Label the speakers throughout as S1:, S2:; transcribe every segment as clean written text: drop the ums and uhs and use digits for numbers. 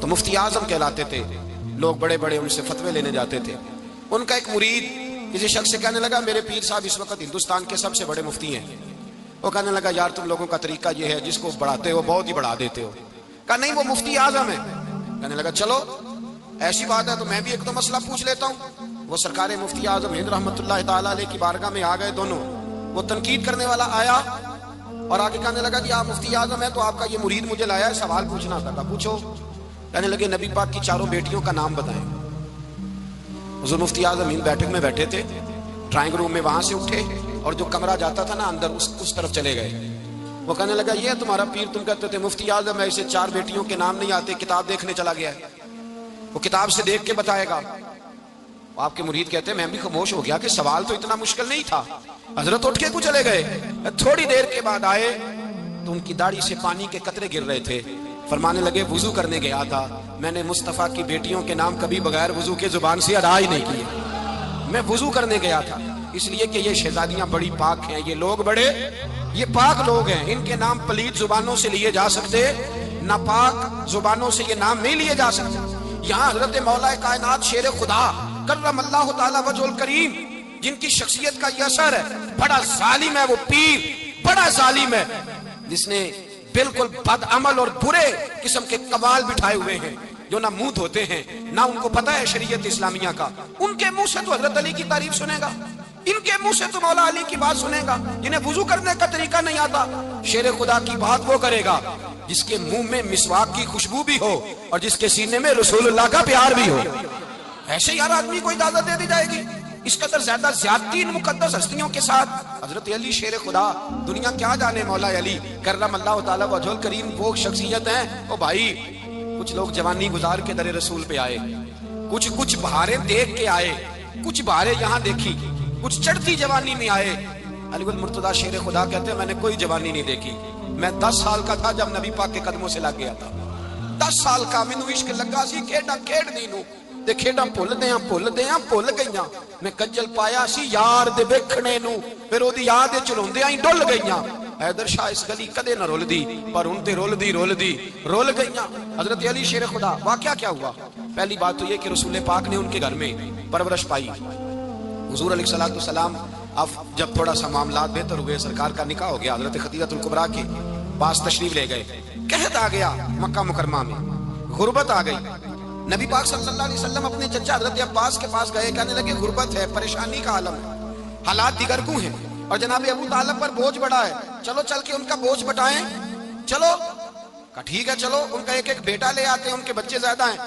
S1: تو مفتی اعظم کہلاتے تھے، لوگ بڑے بڑے ان سے فتوے لینے جاتے تھے۔ ان کا ایک مرید کسی شخص سے کہنے لگا میرے پیر صاحب اس وقت ہندوستان کے سب سے بڑے مفتی ہیں۔ وہ کہنے لگا یار تم لوگوں کا طریقہ یہ ہے جس کو بڑھاتے ہو بہت ہی بڑھا دیتے ہو۔ کہا نہیں وہ مفتی اعظم ہے۔ کہنے لگا چلو ایسی بات ہے تو میں بھی ایک دو مسئلہ پوچھ لیتا ہوں۔ وہ سرکار مفتی اعظم ہند رحمۃ اللہ تعالیٰ علیہ کی بارگاہ میں آ گئے دونوں۔ وہ تنقید کرنے والا آیا اور آگے کہنے لگا کہ آپ مفتی اعظم ہے تو آپ کا یہ مرید مجھے لایا ہے سوال پوچھنا تھا۔ پوچھو۔ کہنے لگے نبی پاک کی چاروں بیٹیوں کا نام بتائیں۔ حضور مفتی اعظم ہند بیٹھک میں بیٹھے تھے، ڈرائنگ روم میں وہاں سے اٹھے اور جو کمرہ جاتا تھا نا اندر اس طرف چلے گئے۔ وہ کہنے لگا یہ تمہارا پیر، تم کہتے تھے مفتی اعظم ہے، اسے چار بیٹیوں کے نام نہیں آتے، کتاب دیکھنے چلا گیا ہے، وہ کتاب سے دیکھ کے بتائے گا۔ آپ کے مرید کہتے ہیں میں بھی خاموش ہو گیا کہ سوال تو اتنا مشکل نہیں تھا۔ حضرت اٹھ کے کو چلے گئے۔ تھوڑی دیر کے بعد آئے تو ان کی داڑھی سے پانی کے قطرے گر رہے تھے۔ فرمانے لگے وضو کرنے گیا تھا، میں نے مصطفیٰ کی بیٹیوں کے نام کبھی بغیر وضو کے زبان سے ادا ہی نہیں کیے۔ میں وضو کرنے گیا تھا اس لیے کہ یہ شہزادیاں بڑی پاک ہیں، یہ لوگ بڑے یہ پاک لوگ ہیں، ان کے نام پلید زبانوں سے لیے جا سکتے، ناپاک زبانوں سے یہ نام نہیں لیے جا سکتے۔ یہاں حضرت مولا کائنات شیر خدا کرم اللہ تعالی وجہ الکریم جن کی شخصیت کا یہ اثر ہے، بڑا ظالم ہے وہ پیر، بڑا ظالم ہے جس نے بالکل بد عمل اور برے قسم کے قوال بٹھائے ہوئے ہیں جو نہ منہ دھوتے ہیں نہ ان کو پتہ ہے شریعت اسلامیہ کا۔ ان کے منہ سے تو حضرت علی کی تعریف سنے گا، ان کے منہ سے تو مولا علی کی بات سنے گا، جنہیں وضو کرنے کا طریقہ نہیں آتا۔ شیر خدا کی بات وہ کرے گا جس کے منہ میں مسواک کی خوشبو بھی ہو اور جس کے سینے میں رسول اللہ کا پیار بھی ہو۔ ایسے یار آدمی کو اجازت دے دی جائے گی؟ اس قدر زیادہ زیادتی ان مقدس ہستیوں کے ساتھ۔ حضرت علی شیر خدا، دنیا کیا جانے مولا علی کرم اللہ تعالی وجہ الکریم وہ شخصیت ہیں۔ او بھائی کچھ لوگ جوانی گزار کے در رسول پہ آئے، کچھ بہاریں دیکھ کے آئے، کچھ بہاریں یہاں دیکھی، کچھ چڑھتی جوانی میں آئے۔ علی المرتضیٰ شیر خدا کہتے ہیں میں نے کوئی جوانی نہیں دیکھی، میں 10 سال کا تھا جب نبی پاک کے قدموں سے لگ گیا تھا۔ 10 سال کا مینوں عشق لگا سی، کھیڈا کھیڈ دی نو تے کھیڈاں بھل گئیاں، میں کجل پایا سی یار دے ویکھنے نو، پھر او دی یاد وچ روندیاں ہی ڈل گئیاں۔ حیدر شاہ اس گلی کدے نہ رول دی پر ہن تے رول گئیاں۔ حضرت علی شیر خدا، واقعہ کیا ہوا؟ پہلی بات تو یہ کہ رسول پاک نے ان کے گھر میں پرورش پائی۔ حضور علیہ السلام اب جب تھوڑا سا معاملات بہتر ہوئے، سرکار کا نکاح ہو گیا، حضرت خدیجہ الکبریٰ کے پاس تشریف لے گئے۔ قحط آ گیا مکہ مکرمہ میں، غربت آ گئی۔ نبی پاک صلی اللہ علیہ وسلم اپنے چچا حضرت عباس کے پاس گئے، کہنے لگے غربت ہے، پریشانی کا عالم ہے، حالات دیگر کو ہیں اور جناب ابو طالب پر بوجھ بڑا ہے، چلو چل کے ان کا بوجھ بٹائیں۔ چلو کہا ٹھیک ہے، چلو ان کا ایک ایک بیٹا لے آتے ہیں، ان کے بچے زیادہ ہیں،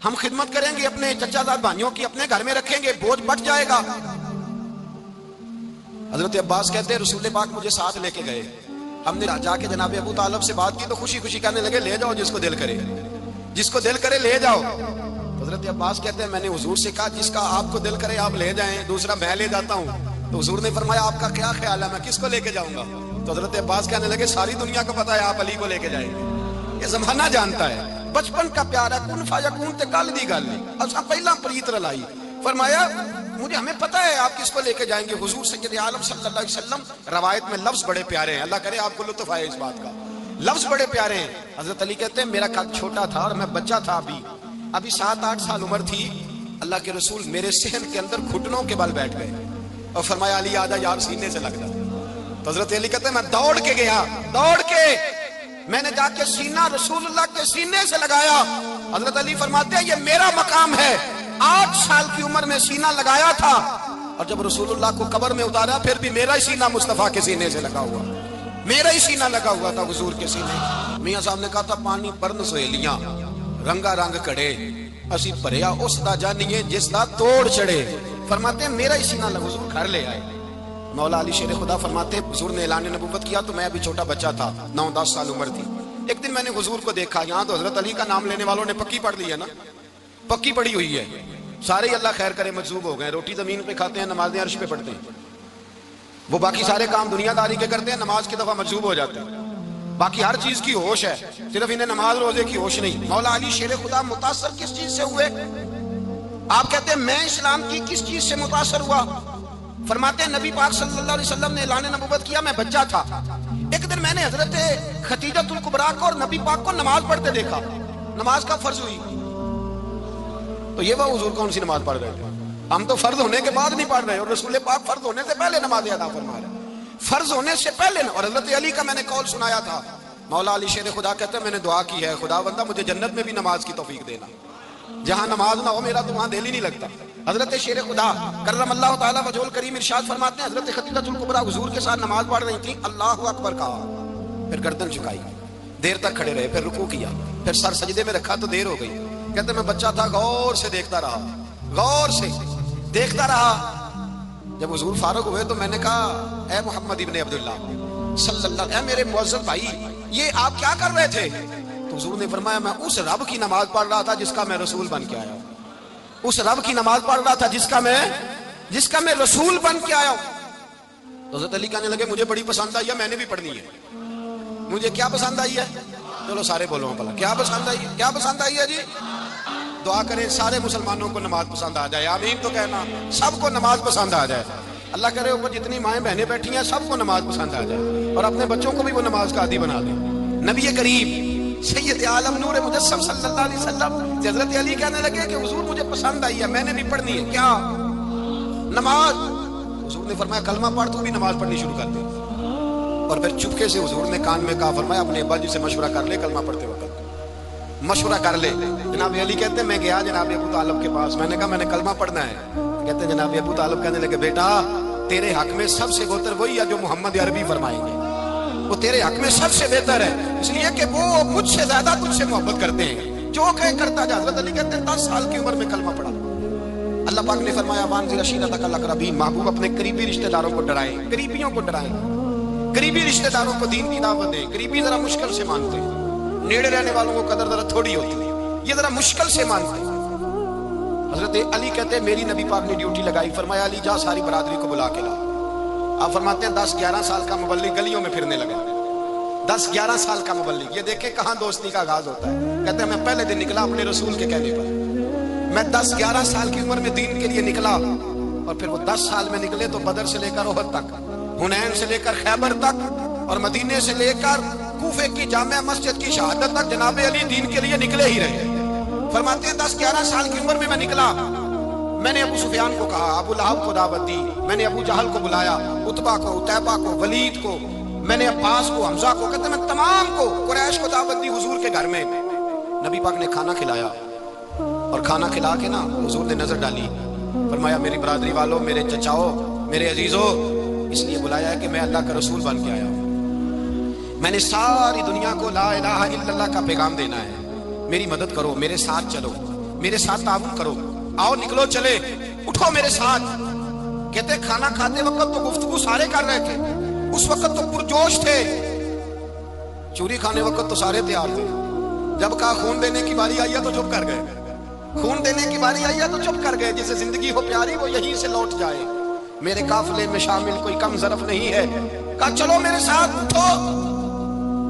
S1: ہم خدمت کریں گے اپنے چچا زاد بھائیوں کی، اپنے گھر میں رکھیں گے، بوجھ بٹ جائے گا۔ حضرت عباس کہتے ہیں رسول پاک مجھے ساتھ لے کے گئے، ہم نے جا کے جناب ابو طالب سے بات کی تو خوشی خوشی کہنے لگے لے جاؤ جس کو دل کرے لے جاؤ۔ حضرت عباس کہتے ہیں میں نے حضور سے کہا جس کا آپ کو دل کرے آپ لے جائیں، دوسرا میں لے جاتا ہوں۔ تو حضور نے فرمایا آپ کا کیا خیال ہے، میں کس کو لے کے جاؤں گا؟ تو حضرت عباس کہنے لگے ساری دنیا کو پتا ہے آپ علی کو لے کے جائیں گے، یہ زمانہ جانتا ہے، بچپن کا پیار ہے، کن فیکون تے گل دی گل نہیں، اصا پہلا پریت رلائی۔ فرمایا مجھے ہمیں پتہ ہے آپ کس کو لے کے جائیں گے، حضور سید عالم صلی اللہ علیہ وسلم۔ روایت میں لفظ بڑے پیارے ہیں، اللہ کرے آپ کو لطف آئے اس بات کا، لفظ بڑے پیارے ہیں۔ حضرت علی کہتے ہیں میرا قد چھوٹا تھا اور میں بچہ تھا، ابھی 7-8 سال عمر تھی، اللہ کے رسول میرے صحن کے اندر گھٹنوں کے بل بیٹھ گئے اور فرمایا علی آجا یار سینے سے لگ جا۔ تو حضرت علی کہتے ہیں میں دوڑ کے گیا، میں نے جا کے سینہ رسول اللہ کے سینے سے لگایا۔ حضرت علی فرماتے ہیں یہ میرا مقام ہے، 8 سال کی عمر میں سینہ لگایا تھا اور جب رسول اللہ کو قبر میں اتارا پھر بھی میرا ہی سینہ مصطفیٰ کے سینے سے لگا ہوا، میرا ہی سینہ لگا ہوا تھا حضور کے سینے۔ میاں صاحب نے کہا تھا پانی پرن سہیلیاں رنگا رنگ کڑے، اسی پریا اس دا جانیے جس دا توڑ چڑھے۔ فرماتے ہیں میرا ہی سینہ لگا، حضور گھر لے آئے۔ مولا علی شیر خدا فرماتے ہیں حضور نے اعلان نبوت کیا تو میں ابھی چھوٹا بچہ تھا، 9-10 سال عمر تھی۔ ایک دن میں نے حضور کو دیکھا، یہاں تو حضرت علی کا نام لینے والوں نے پکی پڑھ لی ہے نا، پکی پڑی ہوئی ہے، سارے ہی اللہ خیر کرے مجذوب ہو گئے، روٹی زمین پہ کھاتے ہیں، نمازیں عرش پہ پڑھتے ہیں، وہ باقی سارے کام دنیا داری کے کرتے ہیں، نماز کی دفعہ مجذوب ہو جاتے ہیں، باقی ہر چیز کی ہوش ہے، صرف انہیں نماز روزے کی ہوش نہیں۔ مولا علی شیر خدا متاثر کس چیز سے ہوئے؟ آپ کہتے ہیں میں اسلام کی کس چیز سے متاثر ہوا؟ فرماتے ہیں نبی پاک صلی اللہ علیہ وسلم نے اعلان نبوت کیا، میں بچہ تھا، ایک دن میں نے حضرت خدیجہ الکبریٰ کو اور نبی پاک کو نماز پڑھتے دیکھا، نماز کب فرض ہوئی؟ تو یہ وہ حضور کون سی نماز پڑھ رہے تھے؟ ہم تو فرض ہونے کے بعد نہیں پڑھ رہے، اور رسول پاک فرض ہونے سے پہلے نماز ادا فرما رہے، فرض ہونے سے پہلے۔ اور حضرت علی کا میں نے قول سنایا تھا، مولا علی شیر خدا کہتے ہیں میں نے دعا کی ہے خدا بندہ مجھے جنت میں بھی نماز کی توفیق دینا، جہاں نماز نہ ہو میرا تو وہاں دل ہی نہیں لگتا۔ حضرت شیر خدا کرم اللہ تعالیٰ وجہ الکریم ارشاد فرماتے ہیں حضرت خدیجہ الکبریٰ حضور کے ساتھ نماز پڑھ رہی تھیں، اللہ اکبر کہا، پھر گردن جھکائی، دیر تک کھڑے رہے، پھر رکوع کیا، پھر سر سجدے میں رکھا تو دیر ہو گئی۔ کہتے میں بچہ تھا، غور سے دیکھتا رہا، غور سے دیکھتا رہا۔ جب حضور فارغ ہوئے تو میں نے کہا اے محمد ابن عبداللہ صلی اللہ علیہ، اے میرے معزز بھائی یہ آپ کیا کر رہے تھے؟ تو حضور نے فرمایا میں اس رب کی نماز پڑھ رہا تھا جس کا میں رسول بن کے آیا ہوں، اس رب کی نماز پڑھ رہا تھا جس کا میں رسول بن کے آیا ہوں۔ تو حضرت علی کہنے لگے مجھے بڑی پسند آئی ہے، میں نے بھی پڑھنی ہے۔ مجھے کیا پسند آئی ہے؟ چلو سارے بولو پہلا کیا پسند آئی ہے؟ کیا پسند آئی ہے جی؟ دعا کریں سارے مسلمانوں کو نماز پسند آ جائے، آمین تو کہنا، سب کو نماز پسند آ جائے۔ اللہ کرے اوپر جتنی مائیں بہنیں بیٹھی ہیں سب کو نماز پسند آ جائے، اور اپنے بچوں کو بھی وہ نماز کا عادی بنا دیں۔ نبی کریم سید عالم نور مجسم صلی اللہ علیہ وسلم سے حضرت علی کہنے لگے کہ حضور مجھے پسند آئی ہے، میں نے بھی پڑھنی ہے، کیا؟ نماز۔ حضور نے فرمایا کلمہ پڑھ تو بھی نماز پڑھنی شروع کر دے، اور پھر چپکے سے حضور نے کان میں کہا، فرمایا اپنے ابا جی سے مشورہ کر لے کلمہ پڑھتے وقت، مشورہ کر لے۔ جناب علی کہتے ہیں میں گیا جناب ابو طالب کے پاس، میں نے کہا میں نے کلمہ پڑھنا ہے۔ کہتے ہیں جناب ابو طالب کہنے لگے بیٹا تیرے حق میں سب سے بہتر وہی ہے جو محمد عربی فرمائیں گے، وہ تیرے حق میں سب سے بہتر ہے، اس لیے کہ وہ مجھ سے زیادہ تجھ سے محبت کرتے ہیں، جو کہے کرتا جا۔ حضرت علی کہتے ہیں 10 سال کی عمر میں کلمہ پڑھا۔ اللہ پاک نے فرمایا وانذر عشیرتک الاقربین، محبوب اپنے قریبی رشتہ داروں کو ڈرائیں، قریبیوں کو ڈرائیں، قریبی رشتہ داروں کو دین کی دعوت دیں۔ قریبی ذرا مشکل سے مانتے ہیں، نیڑے رہنے والوں کو قدر ذرا تھوڑی ہوتی ہے، یہ ذرا مشکل سے مانتے ہیں۔ حضرت علی کہتے ہیں میری نبی پاک نے ڈیوٹی لگائی، فرمایا علی جا ساری برادری کو بلا کے لا۔ آپ فرماتے ہیں 10-11 سال کا مبلغ گلیوں میں پھرنے لگا، 10-11 سال کا مبلغ، یہ دیکھیں کہاں دوستی کا آغاز ہوتا ہے۔ کہتے ہیں میں پہلے دن نکلا اپنے رسول کے کہنے پر، میں 10-11 سال کی عمر میں دین کے لیے نکلا، اور پھر وہ 10 سال میں نکلے تو بدر سے لے کر احد تک، حنین سے لے کر خیبر تک، اور مدینے سے لے کر کوفے کی جامع مسجد کی شہادت تک جناب علی دین کے لیے نکلے ہی رہے۔ فرماتے ہیں 10-11 سال کی عمر میں میں نکلا، میں نے ابو سفیان کو کہا، ابو لہب کو دعوت دی، میں نے ابو جہل کو بلایا، عتبہ کو، عتیبہ کو، ولید کو، میں نے عباس کو، حمزہ کو، کہتے ہیں میں تمام کو، قریش کو دعوت دی حضور کے گھر میں۔ نبی پاک نے کھانا کھلایا، اور کھانا کھلا کے نا حضور نے نظر ڈالی، فرمایا میری برادری والوں، میرے چچاؤ، میرے عزیزوں، اس لیے بلایا ہے کہ میں اللہ کا رسول بن کے آیا ہوں، میں نے ساری دنیا کو لا الہ الا اللہ کا پیغام دینا ہے، میری مدد کرو، میرے ساتھ چلو، میرے ساتھ تعاون کرو، آؤ نکلو چلے، اٹھو میرے ساتھ۔ کہتے کھانا کھاتے وقت تو گفتگو سارے کر رہے تھے، اس وقت تو پرجوش تھے، چوری کھانے وقت تو سارے تیار تھے، جب کہا خون دینے کی باری آئی ہے تو چپ کر گئے، خون دینے کی باری آئی ہے تو چپ کر گئے، جسے زندگی ہو پیاری وہ یہیں سے لوٹ جائے، میرے قافلے میں شامل کوئی کم ظرف نہیں ہے، کہا چلو میرے ساتھ اٹھو۔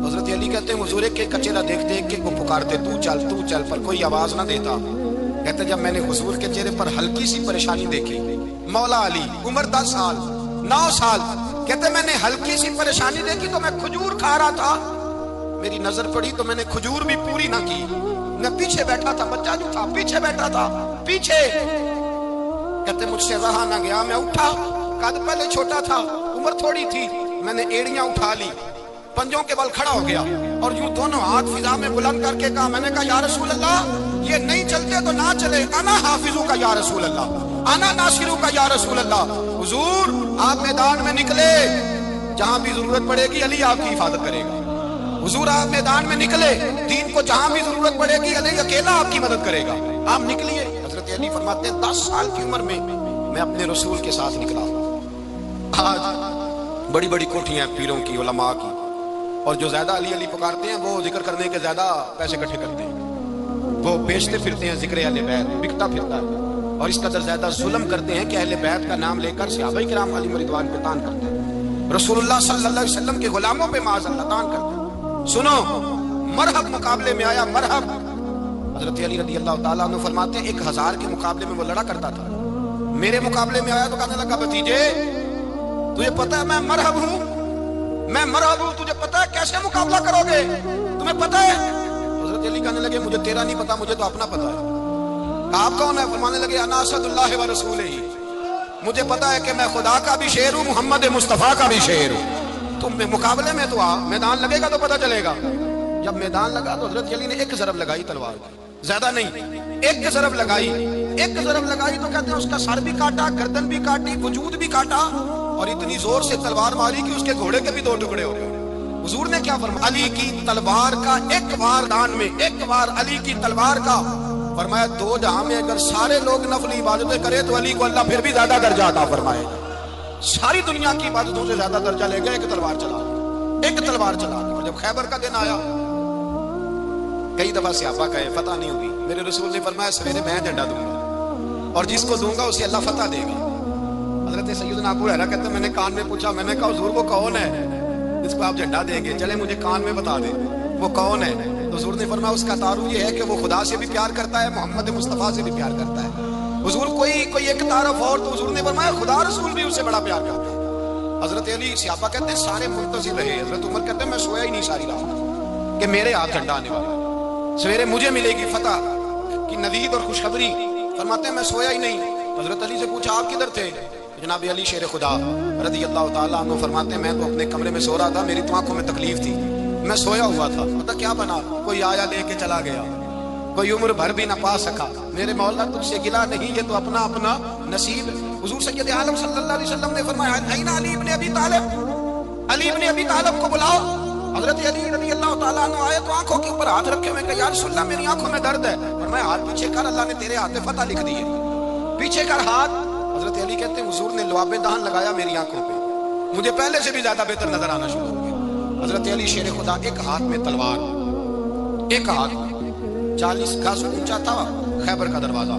S1: حضرت علی کہتے ہیں حضور کے کچیرا دیکھ دیکھ کے وہ پکارتے تو چل، پر کوئی آواز نہ دیتا۔ کہتے جب میں نے حضور کے چہرے پر ہلکی سی پریشانی دیکھی، مولا علی عمر 10 سال 9 سال، کہتے میں نے ہلکی سی پریشانی دیکھی تو میں کھجور کھا رہا تھا، میری نظر پڑی تو میں نے کھجور بھی پوری نہ کی، میں پیچھے بیٹھا تھا، بچہ جو تھا پیچھے بیٹھا تھا، پیچھے۔ کہتے مجھ سے رہا نہ گیا، میں اٹھا، قد پہلے چھوٹا تھا، عمر تھوڑی تھی، میں نے ایڑیاں اٹھا لی، پنجوں کے بل کھڑا ہو گیا، اور یوں دونوں ہاتھ فضا میں بلند کر کے کہا، میں نے کہا یا رسول اللہ یہ نہیں چلتے تو نہ چلے، انا حافظوں کا یا رسول اللہ، انا ناصروں کا یا رسول اللہ۔ حضور آپ میدان میں نکلے، جہاں بھی ضرورت پڑے گی علی آپ کی حفاظت کرے گا، حضور آپ میدان میں نکلے، دین کو جہاں بھی ضرورت پڑے گی علی اکیلا آپ کی مدد کرے گا، آپ نکلیے۔ حضرت علی فرماتے ہیں 10 سال کی عمر میں میں اپنے رسول کے ساتھ نکلا۔ آج بڑی بڑی کوٹھیاں پیروں کی، علماء کی، اور جو زیادہ علی علی پکارتے ہیں وہ ذکر کرنے کے زیادہ پیسے اکٹھے کرتے ہیں، وہ بیچتے پھرتے ہیں ذکر اہل بیت، بکتا پھرتا ہے، اور اس قدر زیادہ ظلم کرتے ہیں کہ اہل بیت کا نام لے کر صحابہ کرام علیہم رضوان پہ تان کرتے ہیں، رسول اللہ صلی اللہ علیہ وسلم کے غلاموں پہ معاذ اللہ تان کرتے ہیں۔ سنو مرحب مقابلے میں آیا، مرحب۔ حضرت علی رضی اللہ تعالیٰ عنہ فرماتے ہیں 1000 کے مقابلے میں وہ لڑا کرتا تھا، میرے مقابلے میں آیا تو کہنے لگا بھتیجے تجھے پتہ ہے میں مرحب ہوں، میں مرحب ہوں، تجھے پتہ ہے کیسے مقابلہ کرو گے، تمہیں پتہ ہے؟ حضرت حضرت علی کہنے لگے مجھے تیرا نہیں پتا، مجھے تو اپنا پتا ہے۔ آپ کون ہے؟ فرمانے لگے انا اسد اللہ و رسولہ، مجھے پتا ہے کہ میں خدا کا بھی شیر ہوں، محمد مصطفیٰ کا بھی شیر ہوں۔ تم مقابلے میں تو آ، میدان لگے گا تو پتہ چلے گا۔ جب میدان لگا تو حضرت علی نے ایک ضرب لگائی تلوار کی، زیادہ نہیں، ایک ضرب لگائی۔ ایک ضرب لگائی تو کہتے ہیں اس کا سر بھی کاٹا، گردن بھی کاٹی، وجود بھی کاٹا، اور اتنی زور سے تلوار ماری کہ اس کے گھوڑے کے بھی دو ٹکڑے ہو گئے۔ حضور نے کیا فرمایا؟ علی کی تلوار کا ایک وار دان میں، ایک وار علی کی تلوار کا، فرمایا دو جہاں میں اگر سارے لوگ نفل عبادتیں کرے تو علی کو اللہ پھر بھی زیادہ درجہ عطا فرمائے گا۔ ساری دنیا کی عبادتوں سے زیادہ درجہ لے گا ایک تلوار چلا کے، ایک تلوار چلا کے۔ اور جب خیبر کا دن آیا، کئی دفعہ صحابہ کہے فتح نہیں ہوگی، میرے رسول نے فرمایا سویرے میں جھنڈا دوں گا اور جس کو دوں گا اسے اللہ فتح دے گا۔ حضرت سیدنا ابو ہریرہ کہتے ہیں میں نے کان میں پوچھا، میں نے کہا حضور وہ کون ہے جس کو آپ جھنڈا دیں گے؟ چلے مجھے کان میں بتا دیں وہ کون ہے۔ تو حضور نے فرمایا اس کا تعارف یہ ہے کہ وہ خدا سے بھی پیار کرتا ہے، محمد مصطفیٰ سے بھی پیار کرتا ہے۔ حضور کوئی ایک تعارف اور، تو حضور نے فرمایا خدا رسول بھی اس سے بڑا پیار کرتا ہے۔ حضرت علی صحابہ کہتے ہیں سارے منتظر رہے، حضرت عمر کہتے ہیں میں سویا ہی نہیں ساری رات کہ میرے ہاتھ جھنڈا آنے والا، سویرے مجھے ملے گی فتح کی نوید اور خوشخبری۔ فرماتے ہیں میں سویا ہی نہیں۔ حضرت علی سے پوچھا آپ کدھر تھے؟ جناب علی شیر خدا رضی اللہ تعالیٰ عنہ فرماتے ہیں میں تو اپنے کمرے میں سو رہا تھا، میری تو آنکھوں میں تکلیف تھی، میں سویا ہوا تھا، پتہ کیا بنا، کوئی آیا لے کے چلا گیا، کوئی عمر بھر بھی نہ پا سکا۔ میرے مولا تجھ سے گلا نہیں، یہ تو اپنا اپنا نصیب۔ حضور سید عالم صلی اللہ علیہ وسلم نے فرمایا این علی ابن ابی طالب، علی ابن ابی طالب کو بلاؤ۔ حضرت علی رضی اللہ تعالیٰ عنہ آئے تو آنکھوں کے اوپر ہاتھ رکھے ہوئے کہ یا رسول اللہ میری آنکھوں میں درد ہے۔ فرمایا ہاتھ پیچھے کر، اللہ نے تیرے ہاتھ میں فتح لکھ دی ہے، پیچھے کر ہاتھ۔ حضرت علی کہتے ہیں حضور نے لعاب دہن لگایا میری آنکھوں پہ، مجھے پہلے سے بھی زیادہ بہتر نظر آنا شروع ہو گیا۔ حضرت علی شیر خدا ایک ہاتھ میں تلوار، ایک ہاتھ 40 گز اونچا تھا خیبر کا دروازہ،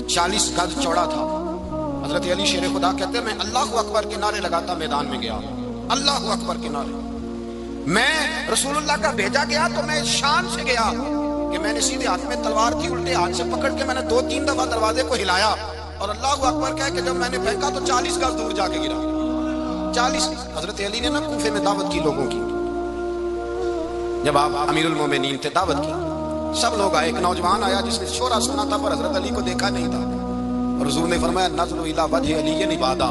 S1: 40 گز چوڑا تھا۔ حضرت علی شیر خدا کہتے ہیں میں اللہ اکبر کے نعرے لگاتا میدان میں گیا، اللہ اکبر کے نعرے۔ میں رسول اللہ کا بھیجا گیا تو میں شان سے گیا کہ میں نے سیدھے ہاتھ میں تلوار تھی، الٹے ہاتھ سے پکڑ کے میں نے 2-3 دفعہ دروازے کو ہلایا اور اللہ اکبر کہہ کہ جب میں نے پھینکا تو 40 گز دور جا کے گرا، 40۔ حضرت علی نے نا کوفے میں دعوت کی لوگوں کی، جب آپ امیر المومنین تھے دعوت کی، سب لوگ آئے، ایک نوجوان آیا جس نے شورا سنا تھا پر حضرت علی کو دیکھا نہیں تھا، اور حضور نے فرمایا نظر الی وجہ علی عبادہ،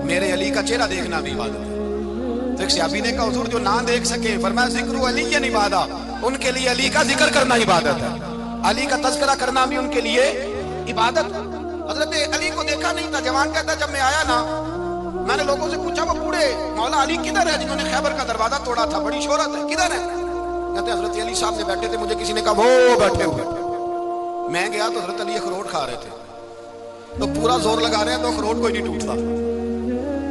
S1: میرے علی کا چہرہ دیکھنا بھی عبادت ہے۔ تو ایک صحابی نے کہا حضور جو نہ دیکھ سکے، فرمایا ذکر علی عبادہ، ان کے لیے علی کا ذکر کرنا عبادت ہے، علی کا تذکرہ کرنا بھی ان کے لیے عبادت۔ حضرت علی کو دیکھا نہیں تھا، جوان کہتا جب میں آیا نا میں نے لوگوں سے پوچھا وہ بوڑھے مولا علی کدھر ہے جنہوں نے خیبر کا دروازہ توڑا تھا، بڑی شہرت ہے، کدھر ہے؟ کہتے ہیں حضرت علی صاحب نے بیٹھے تھے، مجھے کسی نے کہا وہ بیٹھے ہوئے۔ میں گیا تو حضرت علی اخروٹ کھا رہے تھے، تو پورا زور لگا رہے ہیں تو اخروٹ کوئی نہیں ٹوٹتا،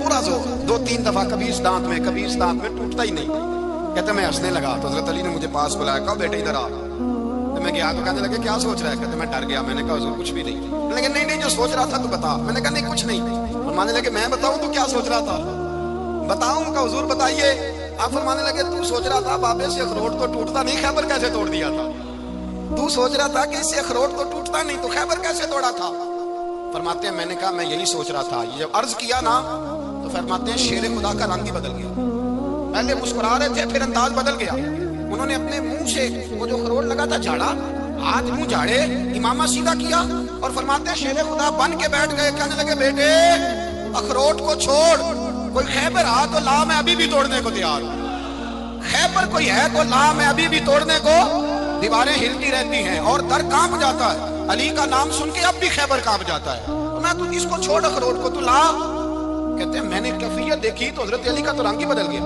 S1: پورا زور 2-3 دفعہ، کبھی اس دانت میں کبھی اس دانت میں، ٹوٹتا ہی نہیں۔ کہتے میں ہنسنے لگا تو حضرت علی نے مجھے پاس بلایا، کہا بیٹے ادھر آ۔ تو میں گیا تو کہنے لگے کیا سوچ رہا ہے؟ کہتے میں ڈر گیا، میں نے کہا حضور کچھ بھی نہیں، لیکن نہیں جو سوچ رہا تھا تو بتا۔ میں نے کہا نہیں کچھ نہیں۔ فرمانے لگے میں بتاؤں تو کیا سوچ رہا تھا؟ بتاؤں؟ کہ حضور بتائیے۔ آپ فرمانے لگے تو سوچ رہا تھا بابے سے اخروٹ تو ٹوٹتا نہیں، خیبر کیسے توڑ دیا تھا؟ تو سوچ رہا تھا کہ اس سے اخروٹ تو ٹوٹتا نہیں تو خیبر کیسے توڑا تھا؟ فرماتے ہیں میں نے کہا میں یہی سوچ رہا تھا۔ یہ جب عرض کیا نا تو فرماتے ہیں شیر خدا کا رنگ ہی بدل گیا، پہلے مسکرا رہے تھے پھر انداز بدل گیا۔ انہوں نے اپنے منہ سے وہ جو اخروٹ لگا تھا جھاڑا، ہاتھ منہ جھاڑے، امامہ سیدھا کیا اور فرماتے ہیں شیر خدا بن کے بیٹھ گئے، کہنے لگے بیٹے اخروٹ کو چھوڑ، کوئی خیبر آ تو لا میں ابھی بھی توڑنے کو تیار ہوں، خیبر کوئی ہے تو لا میں ابھی بھی توڑنے کو۔ دیواریں ہلتی رہتی ہیں اور در کانپ جاتا ہے، علی کا نام سن کے اب بھی خیبر کانپ جاتا ہے، تو میں تو اس کو چھوڑ اخروٹ کو تو لا۔ کہتے ہیں میں نے کیفیت دیکھی تو حضرت علی کا تو رنگ ہی بدل گیا۔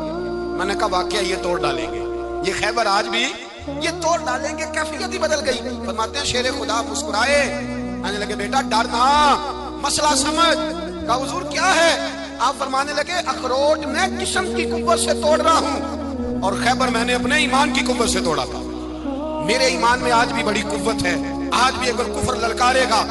S1: میں نے کہا واقعہ یہ توڑ ڈالیں گے، یہ خیبر آج بھی یہ توڑ ڈالیں گے، کیفیت ہی بدل گئی۔ فرماتے ہیں شیر خدا مسکرائے، کہنے لگے بیٹا ڈرنا، مسئلہ سمجھ۔ کہا حضور کیا ہے؟ آپ فرمانے لگے اخروٹ میں جسم کی قوت سے توڑ رہا ہوں اور خیبر میں نے اپنے ایمان کی قوت سے توڑا تھا۔ میرے ایمان میں آج بھی بڑی قوت ہے، آج بھی اگر کفر للکارے گا،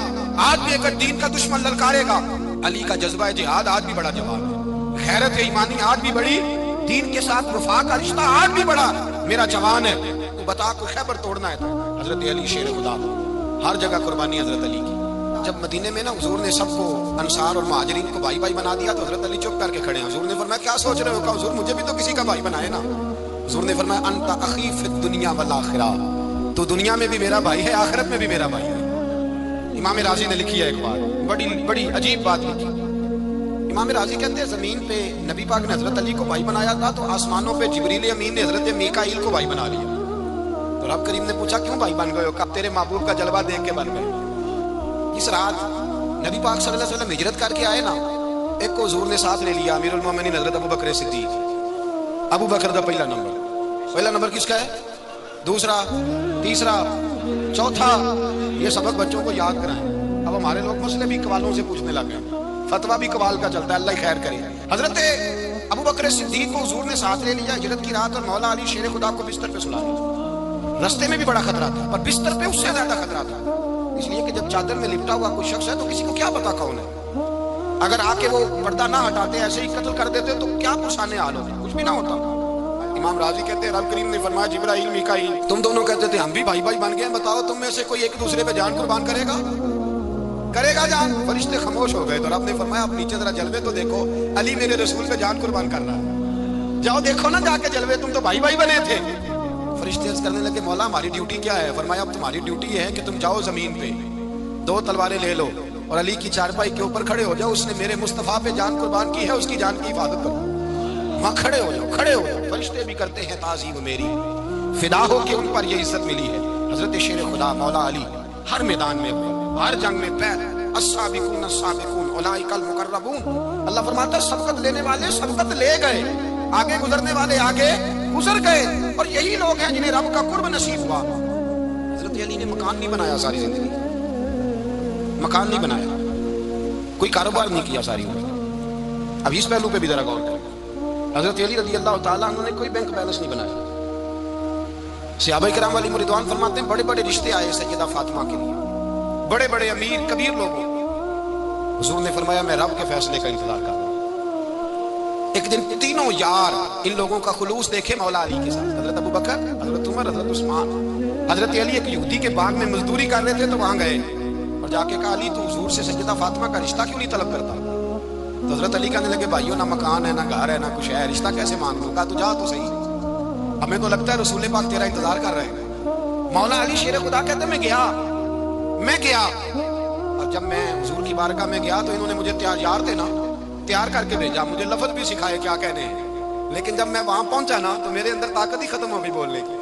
S1: آج بھی اگر دین کا دشمن للکارے گا، علی کا جذبہ جہاد آج بھی بڑا جوان ہے، غیرت ایمانی آج بھی بڑی، دین کے ساتھ وفا کا رشتہ آج بھی بڑا میرا جوان ہے۔ تو بتا کوئی خیبر توڑنا ہے تو حضرت علی شیر خدا، ہر جگہ قربانی حضرت علی کی۔ جب مدینے میں نا حضور نے سب کو انصار اور مہاجرین کو بھائی بھائی بنا دیا تو حضرت علی چپ کر کے کھڑے ہیں۔ حضور نے فرمایا کیا سوچ رہے ہو؟ کہا حضور مجھے بھی تو کسی کا بھائی بنائے نا۔ حضور نے فرمایا انت اخی فی الدنیا والآخرہ، تو دنیا میں بھی میرا بھائی ہے، آخرت میں بھی میرا بھائی ہے۔ امام راضی نے لکھی ہے ایک بات، بڑی بڑی عجیب بات لکھی۔ امام راضی کہتے ہیں زمین پہ نبی پاک نے حضرت علی کو بھائی بنایا تھا، تو آسمانوں پہ جبریل امین نے حضرت میکائیل کو بھائی بنا لیا۔ تو رب کریم نے پوچھا کیوں بھائی بن گئے ہو؟ کب تیرے محبوب کا جلوہ دیکھ کے بن گئے۔ اس رات نبی پاک صلی اللہ علیہ وسلم ہجرت کر کے آئے نا، ایک کو حضور نے ساتھ لے لیا، امیر المومنین حضرت ابو بکر صدیق۔ ابو بکر دا پہلا نمبر کس کا ہے؟ دوسرا، تیسرا، چوتھا۔ یہ سبق بچوں کو یاد کرائیں۔ اب ہمارے لوگ مسئلے بھی قوالوں سے پوچھنے لگے، فتویٰ بھی قوال کا چلتا ہے، اللہ خیر کرے۔ حضرت ابو بکر صدیق کو حضور نے ساتھ لے لیا ہجرت کی رات، اور مولا علی شیر خدا کو بستر پہ سلا دیا۔ رستے میں بھی بڑا خطرہ تھا، پر بستر پہ اس سے زیادہ خطرہ تھا، اس لیے کہ جب چادر میں لپٹا ہوا کوئی شخص ہے تو کسی کو کیا پتا کون ہے۔ اگر آ کے وہ پردہ نہ ہٹاتے، ایسے ہی قتل کر دیتے تو کیا پرسانے حال ہوتے، کچھ بھی نہ ہوتا۔ امام راضی کہتے ہیں رب کریم نے فرمایا جبرائیل میکائیل تم دونوں کہتے تھے ہم بھی بھائی بھائی بن گئے، بتاؤ تم میں سے کوئی ایک دوسرے پہ جان قربان کرے گا جان؟ فرشتے خاموش ہو گئے، تو رب نے فرمایا اب نیچے ذرا جلوے تو دیکھو، علی میرے رسول پہ جان قربان کر رہا ہے، جاؤ دیکھو نا جا کے جلوے، تم تو بھائی بھائی بنے تھے۔ فرشتے عرض کرنے لگے مولا ہماری ڈیوٹی کیا ہے؟ فرمایا اب تمہاری ڈیوٹی یہ ہے کہ تم جاؤ زمین پہ، 2 تلواریں لے لو اور علی کی چارپائی کے اوپر کھڑے ہو جاؤ، اس نے میرے مصطفیٰ پہ جان قربان کی ہے، اس کی جان کی حفاظت کرو۔ وہاں کھڑے ہو جاؤ۔ فرشتے بھی کرتے ہیں تعظیم میری، فدا ہو کہ ان پر یہ عزت ملی ہے۔ حضرت شیر خدا مولا علی ہر میدان میں، ہر جنگ میں پیر السابقون السابقون اولئک المقربون۔ اللہ فرماتا ہے سبقت لینے والے سبقت لے گئے، آگے گزرنے والے آگے گزر گئے، اور یہی لوگ ہیں جنہیں رب کا قرب نصیب ہوا۔ حضرت علی نے مکان نہیں بنایا ساری زندگی، مکان نہیں بنایا، کوئی کاروبار نہیں کیا ساری عمر۔ اب اس پہلو پہ بھی ذرا غور کریں، حضرت علی رضی اللہ تعالیٰ عنہ نے کوئی بینک بیلنس نہیں بنایا۔ صحابہ کرام علیہم رضوان فرماتے ہیں بڑے بڑے رشتے آئے سیدہ فاطمہ کے لیے، بڑے بڑے امیر کبیر لوگوں، حضور نے فرمایا میں رب کے فیصلے کا انتظار کر رہا ہوں۔ ایک دن تینوں یار ان لوگوں کا خلوص دیکھے مولا علی کے ساتھ، حضرت ابو بکر، حضرت عمر، حضرت عثمان۔ حضرت علی ایک یہودی کے باغ میں مزدوری کر رہے تھے تو وہاں گئے اور جا کے کہا علی تو حضور سے سیدہ فاطمہ کا رشتہ کیوں نہیں طلب کرتا؟ تو حضرت علی کہنے لگے بھائیو نہ مکان ہے نہ گھر ہے نہ کچھ ہے، رشتہ کیسے مان لوں؟ کہا تو جا تو صحیح، ہمیں تو لگتا ہے رسول پاک تیرا انتظار کر رہے ہیں۔ مولا علی شیر خدا کہتے ہیں میں گیا اور جب میں حضور کی بارگاہ میں گیا تو انہوں نے مجھے یار تھے نا تیار کر کے بھیجا، مجھے لفظ بھی سکھائے کیا کہنے ہیں، لیکن جب میں وہاں پہنچا نا تو میرے اندر طاقت ہی ختم ہو گئی بولنے کی۔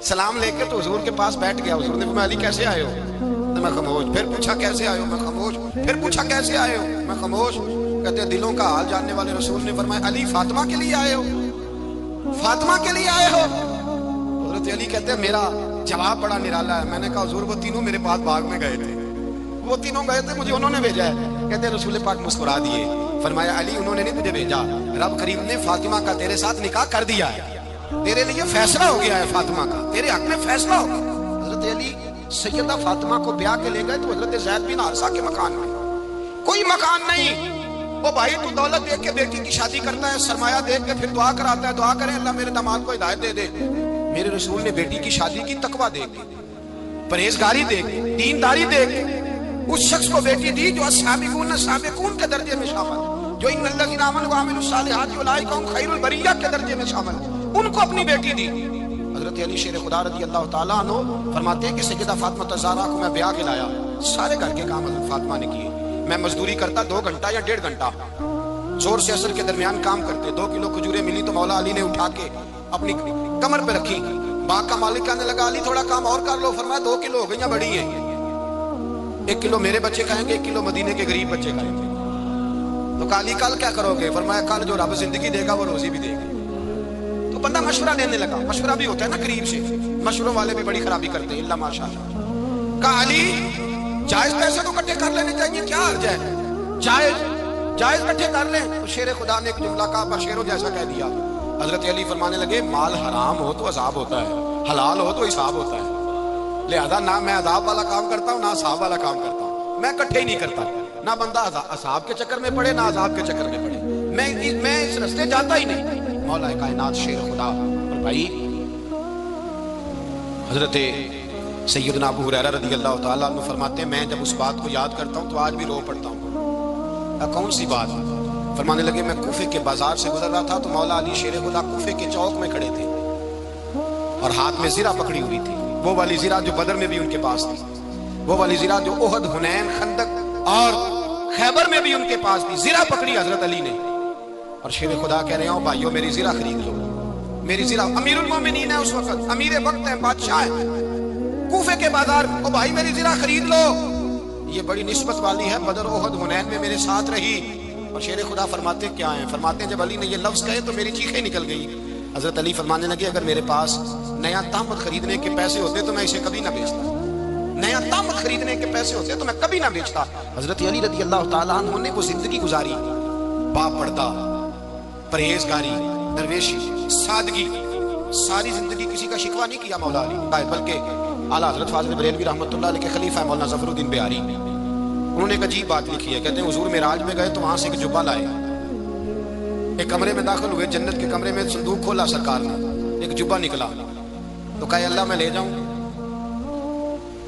S1: سلام لے کے تو حضور کے پاس بیٹھ گیا، حضور نے فرمایا علی کیسے آئے ہو؟ تو میں خاموش، پھر پوچھا کیسے آئے ہو؟ میں خاموش، پھر پوچھا کیسے آئے ہو؟ میں خاموش۔ کہتے ہیں دلوں کا حال جاننے والے رسول نے فرمایا علی فاطمہ کے لیے آئے ہو؟ فاطمہ کے لیے آئے ہو؟ حضرت علی کہتے ہیں میرا جواب بڑا نرالا ہے، میں نے کہا حضور وہ تینوں میرے پاس باغ میں گئے تھے، وہ تینوں گئے تھے، مجھے انہوں نے بھیجا ہے۔ کہتے ہیں رسول پاک مسکرا دیے، فرمایا علی انہوں نے نہیں تجھے بھیجا، رب کریم نے فاطمہ کا تیرے ساتھ نکاح کر دیا ہے، تیرے لیے فیصلہ ہو گیا ہے، فاطمہ کا تیرے حق میں فیصلہ ہو گیا۔ حضرت علی سیدہ فاطمہ کو بیاہ کے لے گئے تو حضرت زید بن حارثہ کے مکان میں، کوئی مکان نہیں۔ وہ بھائی تو دولت دیکھ کے بیٹی کی شادی کرتا ہے، سرمایہ دیکھ کے پھر دعا کراتا ہے، دعا کریں اللہ میرے داماد کو ہدایت دے دے۔ میرے رسول نے بیٹی کی شادی کی تقویٰ دیکھ کے، پرہیزگاری دیکھ کے، دینداری دیکھ کے اس شخص کو بیٹی دی جو السابقون السابقون کے درجے میں شامل، جو ان الذین آمنوا وعملوا الصالحات اولئک هم خیر البریہ کے درجے میں شامل، ان کو اپنی بیٹی دی۔ حضرت علی شیر خدا رضی اللہ تعالیٰ عنہ فرماتے ہیں کہ سیدہ فاطمہ الزہرا کو میں بیاہ کے لایا، سارے گھر کے کام حضرت فاطمہ نے کیے، میں مزدوری کرتا 2 گھنٹہ یا 1.5 گھنٹہ، زور سے عصر کے درمیان کام کرتے، 2 کلو کھجوریں ملی تو مولا علی نے اٹھا کے اپنی کمر پہ رکھی، باغ کا مالک کہنے لگا علی تھوڑا کام اور کر لو، فرمایا 2 کلو ہو گئی ہیں، بڑی ہیں، 1 کلو میرے بچے کھائیں گے، 1 کلو مدینے کے غریب بچے کھائیں گے۔ تو کہا علی کل کیا کرو گے؟ فرمایا کل جو رب زندگی دے گا وہ روزی بھی دے گا۔ تو بندہ مشورہ لینے لگا، مشورہ بھی ہوتا ہے نا قریب سے، مشوروں والے بھی بڑی خرابی کرتے ہیں، اللہ ماشاءاللہ۔ کہا علی جائز پیسے تو اکٹھے کر لینے چاہیے، کیا حرج ہے، جائز اکٹھے کر لیں۔ تو شیر خدا نے ایک جملہ کہا پر شیروں جیسا کہہ دیا۔ حضرت علی فرمانے لگے مال حرام ہو تو عذاب ہوتا ہے، حلال ہو تو حساب ہوتا ہے، لہذا نہ میں عذاب والا کام کرتا ہوں نہ حساب والا کام کرتا ہوں، میں اکٹھے ہی نہیں کرتا، نہ بندہ عذاب کے چکر میں پڑے نہ عذاب کے چکر میں پڑے، میں اس رستے جاتا ہی نہیں۔ مولا کائنات شیر خدا اور بھائی حضرت سیدنا ابو ہریرہ رضی اللہ تعالیٰ عنہ فرماتے ہیں میں جب اس بات کو یاد کرتا ہوں تو آج بھی رو پڑتا ہوں۔ کون سی بات؟ فرمانے لگے میں کوفے کے بازار سے گزر رہا تھا تو مولا علی شیر خدا کوفے کے چوک میں کھڑے تھے اور ہاتھ میں زرہ پکڑی ہوئی تھی، وہ والی زرہ جو بدر میں بھی ان کے پاس تھی، وہ والی زرہ جو احد، حنین، خندق اور خیبر میں بھی ان کے پاس تھی، زرہ پکڑی حضرت علی نے اور شیر خدا کہہ رہے ہوں بھائیو میری زرہ خرید لو، میری زرہ، امیر المومنین ہے اس وقت، امیر وقت ہے، بادشاہ ہے کوفے کے بازار میں، او بھائی میری زرہ خرید لو، یہ بڑی نسبت والی ہے، بدر، احد، حنین میں میرے ساتھ رہی۔ اور شیر خدا فرماتے کیا ہیں؟ فرماتے ہیں جب علی نے یہ لفظ کہے تو میری چیخیں نکل گئی۔ حضرت علی فرمانے لگے اگر میرے پاس نیا تامت خریدنے کے پیسے ہوتے تو میں اسے کبھی نہ بیچتا، نیا تامت خریدنے کے پیسے ہوتے تو میں کبھی نہ بیچتا۔ حضرت علی رضی اللہ تعالیٰ عنہ نے وہ زندگی گزاری، با پردہ، پرہیزگاری، درویشی، سادگی، ساری زندگی کسی کا شکوہ نہیں کیا مولا علی، بلکہ اعلیٰ حضرت فاضل بریلوی رحمۃ اللہ علیہ کے خلیفہ مولانا ظفر الدین بہاری، انہوں نے ایک عجیب بات لکھی ہے، کہتے ہیں حضور معراج میں گئے تو وہاں سے ایک جبہ لائے، ایک کمرے میں داخل ہوئے، جنت کے کمرے میں صندوق کھولا سرکار نے، ایک جبہ نکلا تو کہا اللہ میں لے جاؤں؟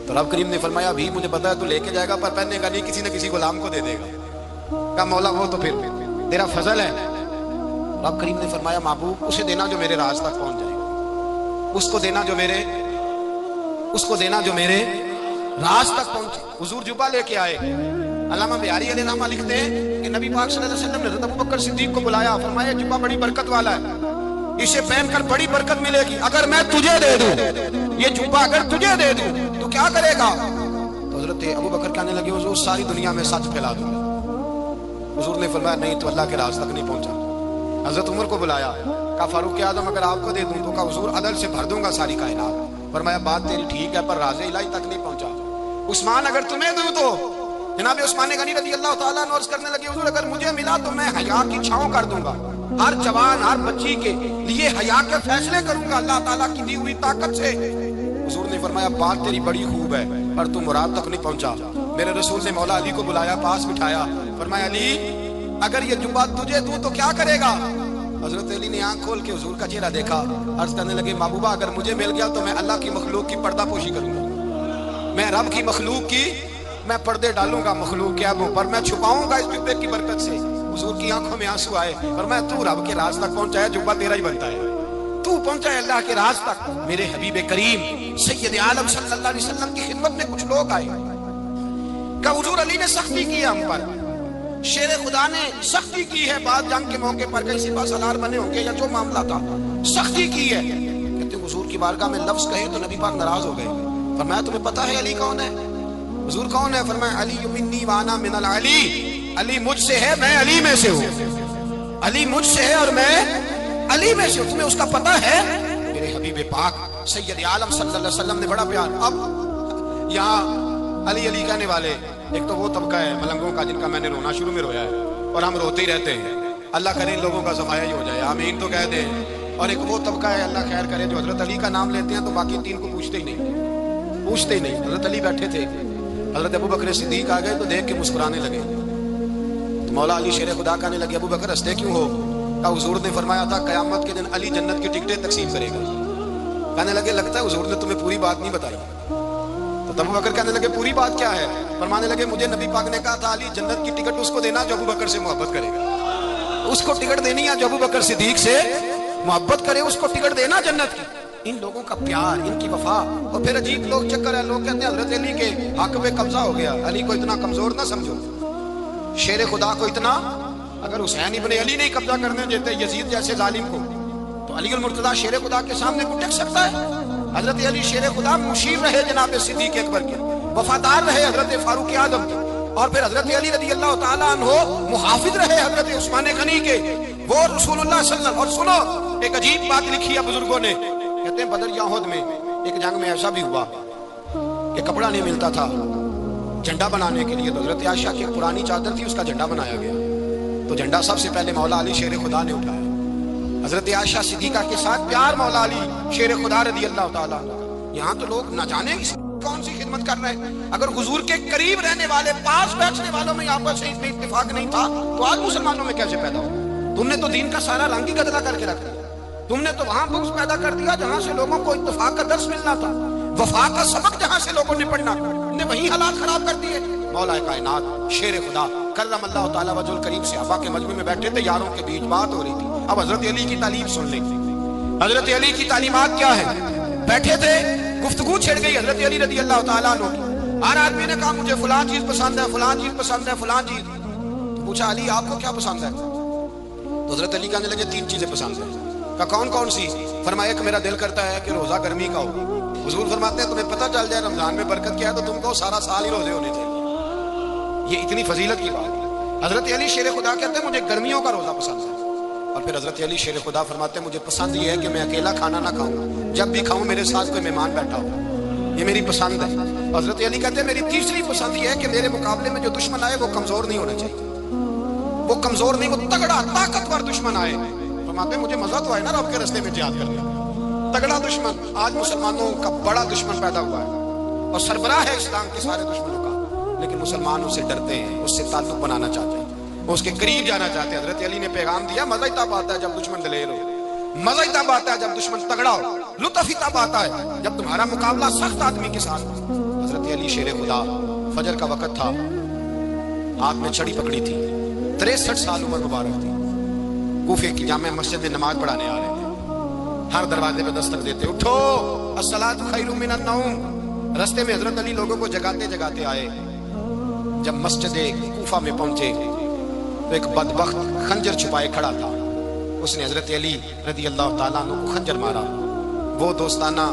S1: تو رب کریم نے فرمایا ابھی مجھے پتا ہے تو لے کے جائے گا پر پہننے کا نہیں، کسی نہ کسی غلام کو دے دے گا۔ کہا مولا وہ تو پھر تیرا فضل ہے۔ رب کریم نے فرمایا محبوب اسے دینا جو میرے راز تک پہنچ جائے گا، اس کو دینا جو میرے راز تک پہنچے۔ حضور جبہ لے کے آئے۔ علامہ بہاری علیہ رحمہ لکھتے ہیں کہ نبی پاک صلی اللہ علیہ وسلم نے حضرت ابوبکر صدیق کو بلایا، فرمایا جبہ بڑی برکت والا ہے، اسے پہن کر بڑی برکت ملے گی، اگر میں تجھے دے دوں یہ جبہ، اگر تجھے دے دوں تو کیا کرے گا؟ تو حضرت ابوبکر کہنے لگے حضور ساری دنیا میں سچ پھیلا دوں گا۔ حضور نے فرمایا نہیں تو اللہ کے راز تک نہیں پہنچا۔ حضرت عمر کو بلایا، کہا فاروق اعظم اگر آپ کو دے دوں تو کہا حضور عدل سے بھر دوں گا ساری کائنات۔ فرمایا بات تیری ٹھیک ہے پر راز الہی تک نہیں پہنچا۔ عثمان اگر تمہیں دوں تو جناب عثمان غنی رضی اللہ تعالیٰ عنہ عرض کرنے لگے حضور اگر مجھے ملا تو میں حیا کی چھاؤں کر دوں گا، ہر جوان ہر بچی کے لیے حیا کے فیصلے کروں گا اللہ تعالیٰ کی دی ہوئی طاقت سے۔ حضور نے فرمایا بات تیری بڑی خوب ہے پر تم مراد تک نہیں پہنچا۔ میرے رسول نے مولا علی کو بلایا، پاس بٹھایا، فرمایا علی اگر یہ جبہ تجھے دوں تو کیا کرے گا؟ حضرت علی نے آنکھ کھول کے حضور کا چہرہ دیکھا، عرض کرنے لگے محبوبہ اگر مجھے مل گیا تو میں اللہ کی مخلوق کی پردہ پوشی کروں گا، میں رب کی مخلوق کی میں پردے ڈالوں گا مخلوق کے ابوں پر، میں چھپاؤں گا اس جبے کی برکت سے۔ حضور کی آنکھوں میں آنسو آئے، فرمایا تو رب کے راز تک پہنچا ہے، جبہ تیرا ہی بنتا ہے، تو پہنچا ہے اللہ کے راز تک۔ میرے حبیب کریم سید عالم صلی اللہ علیہ وسلم کی خدمت میں کچھ لوگ آئے کہ حضور علی نے سختی کی ہے ہم پر، شیر خدا نے سختی کی ہے، بعد جنگ کے موقع پر کسی پاس سالار بنے ہوں گے یا جو معاملہ تھا سختی کی ہے۔ کہتے ہیں حضور کی بارگاہ میں لفظ کہے تو نبی پاک ناراض ہو گئے۔ فرمایا تمہیں پتا ہے علی کون ہے؟ حضور کون ہے؟ فرمایا علی منی وانا من العلی، علی مجھ سے ہے میں علی میں سے ہوں، علی مجھ سے ہے اور میں علی میں سے ہوں، تمہیں اس کا پتہ ہے؟ میرے حبیب پاک سید عالم صلی اللہ علیہ وسلم نے بڑا پیار۔ اب یہاں علی علی کہنے والے ایک تو وہ طبقہ ہے ملنگوں کا جن کا میں نے رونا شروع میں رویا ہے اور ہم روتے ہی رہتے ہیں، اللہ کرے ان لوگوں کا صفایا ہی ہو جائے، آمین تو کہہ دیں۔ اور ایک وہ طبقہ ہے اللہ خیر کرے جو حضرت علی کا نام لیتے ہیں تو باقی تین کو پوچھتے ہی نہیں۔ حضرت علی بیٹھے تھے، حضرت ابو بکر صدیق آ گئے تو دیکھ کے مسکرانے لگے، تو مولا علی شیر خدا کہنے لگے ابو بکر ہنستے کیوں ہو؟ کہا حضور نے فرمایا تھا قیامت کے دن علی جنت کی ٹکٹیں تقسیم کرے گا۔ کہنے لگے لگتا ہے حضور نے تمہیں پوری بات نہیں بتائی۔ تو ابو بکر کہنے لگے پوری بات کیا ہے؟ فرمانے لگے مجھے نبی پاک نے کہا تھا علی جنت کی ٹکٹ اس کو دینا جو ابو بکر سے محبت کرے گا، اس کو ٹکٹ دینی ہے جو ابو بکر صدیق سے محبت کرے، اس کو ٹکٹ دینا جنت کی۔ ان لوگوں کا پیار، ان کی وفا، اور پھر عجیب لوگ چکر ہے، لوگ کہتے ہیں حضرت علی کے حق پہ قبضہ ہو گیا، علی کو اتنا کمزور نہ سمجھو، شیر خدا کو اتنا، اگر حسین ابن علی نہیں قبضہ کرنے دیتے یزید جیسے ظالم کو تو علی المرتضیٰ شیر خدا کے سامنے کو ٹک سکتا ہے؟ حضرت علی شیر خدا مشیر رہے جناب صدیق اکبر کے، وفادار رہے حضرت فاروق اعظم کے، اور پھر حضرت علی رضی اللہ تعالیٰ عنہ محافظ رہے حضرت عثمان غنی کے، وہ رسول اللہ صلی اللہ علیہ وسلم۔ اور سنو ایک عجیب بات لکھی ہے بزرگوں نے، کہتے ہیں بدر یا احد میں ایک جنگ میں ایسا بھی ہوا کہ کپڑا نہیں ملتا تھا جھنڈا بنانے کے لیے، تو حضرت عائشہ کی ایک پرانی چادر تھی، اس کا جھنڈا بنایا گیا، تو جھنڈا سب سے پہلے مولا علی شیر خدا نے اٹھایا۔ حضرت عائشہ صدیقہ کے ساتھ پیار مولا علی شیر خدا رضی اللہ تعالیٰ۔ یہاں تو لوگ نہ جانے کون سی خدمت کر رہے ہیں، اگر حضور کے قریب رہنے والے پاس بیٹھنے والوں میں آپس میں اتفاق نہیں تھا تو آج مسلمانوں میں کیسے پیدا ہو؟ تم نے تو دین کا سارا رنگ ہی گدلا کر کے رکھ دیا، تم نے تو وہاں بغض پیدا کر دیا جہاں سے لوگوں کو اتفاق کا درس ملنا تھا، وفا کا سبق جہاں سے لوگوں نے پڑھنا تم نے وہی حالات خراب کر دیے۔ مولا کائنات شیر خدا کرم اللہ تعالیٰ وجہ الکریم صحابہ کے مجمع میں بیٹھے تھے، یاروں کے بیچ بات ہو رہی تھی۔ اب حضرت علی کی تعلیم سن لیں، حضرت علی کی تعلیمات کیا ہے؟ بیٹھے تھے گفتگو چھڑ گئی حضرت علی رضی اللہ تعالیٰ عنہ کی. ہر آدمی نے کہا مجھے فلاں چیز پسند ہے، فلاں چیز پسند ہے، فلاں چیز. تو پوچھا علی آپ کو کیا پسند ہے؟ تو حضرت علی کہنے لگے 3 چیزیں پسند ہیں. کہا کون کون سی؟ فرمایا کہ میرا دل کرتا ہے کہ روزہ گرمی کا ہو. حضور فرماتے ہیں تمہیں پتہ چل جائے رمضان میں برکت کیا ہے تو تم کو سارا سال ہی روزے ہونے چاہیے. یہ اتنی فضیلت کی بات ہے. حضرت علی شیر خدا کہتے ہیں مجھے گرمیوں کا روزہ پسند ہے. اور پھر حضرت علی شیر خدا فرماتے ہیں مجھے پسند یہ ہے کہ میں اکیلا کھانا نہ کھاؤں، جب بھی کھاؤں میرے ساتھ کوئی مہمان بیٹھا ہو. یہ میری پسند ہے. حضرت علی کہتے ہیں میری تیسری پسند یہ ہے کہ میرے مقابلے میں جو دشمن آئے وہ کمزور نہیں ہونا چاہیے. وہ کمزور نہیں، وہ تگڑا طاقتور دشمن آئے. فرماتے ہیں مجھے مزہ تو آئے نا رب کے راستے میں جہاد کرنے. تگڑا دشمن. آج مسلمانوں کا بڑا دشمن پیدا ہوا ہے اور سربراہ ہے اسلام کے سارے دشمنوں کا، لیکن مسلمان اس سے ڈرتے ہیں، اس سے تعلق بنانا چاہتے ہیں، اس کے قریب جانا چاہتے ہیں. حضرت علی نے پیغام دیا مزہ ہی تب آتا ہے جب دشمن دلیر ہو، مزہ ہی تب آتا ہے جب دشمن تگڑا ہو، لطف ہی تب آتا ہے جب تمہارا مقابلہ سخت آدمی کے ساتھ ہو. حضرت علی شیر خدا، فجر کا وقت تھا، ہاتھ میں چھڑی پکڑی تھی، 63 سال عمر مبارک تھی. کوفے کی جامع مسجد میں نماز پڑھانے آ رہے تھے. ہر دروازے پہ دستک دیتے اٹھو الصلاۃ خیر من النوم. رستے میں حضرت علی لوگوں کو جگاتے جگاتے آئے. جب مسجد کوفہ میں پہنچے تو ایک بدبخت خنجر چھپائے کھڑا تھا. اس نے حضرت علی رضی اللہ تعالیٰ عنہ کو خنجر مارا. وہ دوستانہ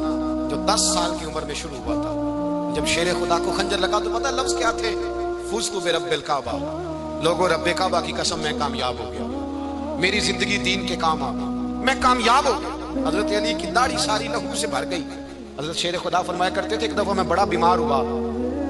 S1: جو 10 سال کی عمر میں شروع ہوا تھا. جب شیر خدا کو خنجر لگا تو پتہ لفظ کیا تھے؟ فزت برب الکعبہ. لوگوں رب کعبہ کی قسم میں کامیاب ہو گیا، میری زندگی دین کے کام آ گئی، میں کامیاب ہو گیا. حضرت علی کی داڑھی ساری لہو سے بھر گئی. حضرت شیر خدا فرمایا کرتے تھے ایک دفعہ میں بڑا بیمار ہوا،